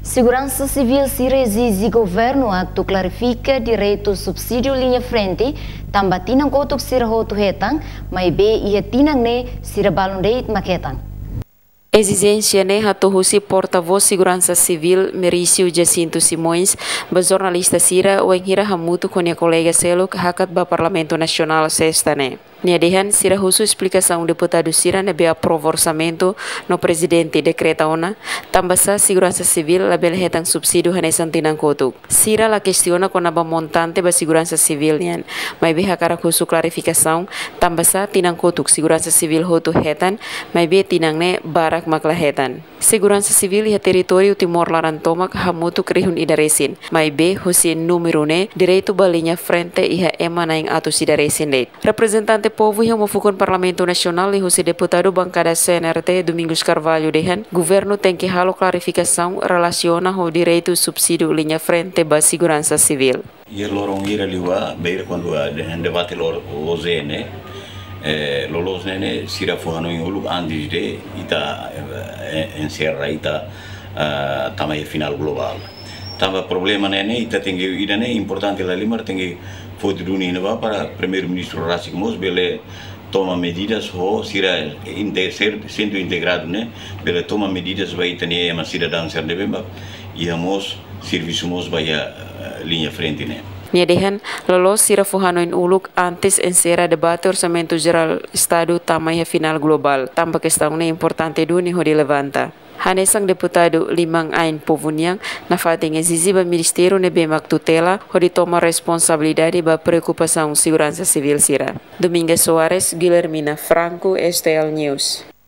Segurança Civil se exige governo atu clarifica direito subsídio linha frente, também tinang kotuk sira hotu hetang, mas be ia tinang ne sira balon deit maketan. Exigência ne hatuhusi porta-voz Segurança Civil Merício Jacinto Simões, ba jornalista sira o enhira hamutu com a colega Seluk hakat ba Parlamento Nacional sexta ne. Niadihan sira husu explicação deputado sira nebe aprova orçamento no presidente decreta ona, tambasa Segurança Civil label hetang subsídio hanesan tinang kotuk. Sira la questiona com aba montante ba Segurança Civil nian, mas be hakara husu clarificação, tambasa tinang kotuk Segurança Civil hotu hetan, mas be tinang ne barak maklahetan. Segurança Civil ya território Timor Larantomak hamutu krihun idaresin, mas be husin número ne direito balinha frente iha ema naing atu sidaresin deit. Representante povo yang mofukun Parlamento Nacional e husi deputado bancada CNRT Domingos Carvalho dehan, governo tem que halo clarificação relaciona ho direito subsídio linha frente ba Segurança Civil. Ia lorong ira liwa beira quando dehan debate lor ozene lolos nene sira fuhano ingulu antes de ita encerra ita tamai final global. Tava problema nene ita tengi ida ne importante la limar tengi foto dunia neva para primeiro-ministro Racik Mos bele toma medidas ho sira ser centro integrado ne bele toma medidas vai tani ema cidadão ser debemba iamos serviço mos vai linha frente ne. Niadihan lolos sira fuhano in uluk antes encerra debate orçamento geral estado tamai final global tambah questão ne importante duni ho levanta. Hanesang deputado Limang Ain Povuniang na fating exigiba ministério ne bemak tutela ho toma responsabilidade ba preocupação segurança civil sira. Domingues Soares, Guilhermina Franco, STL News.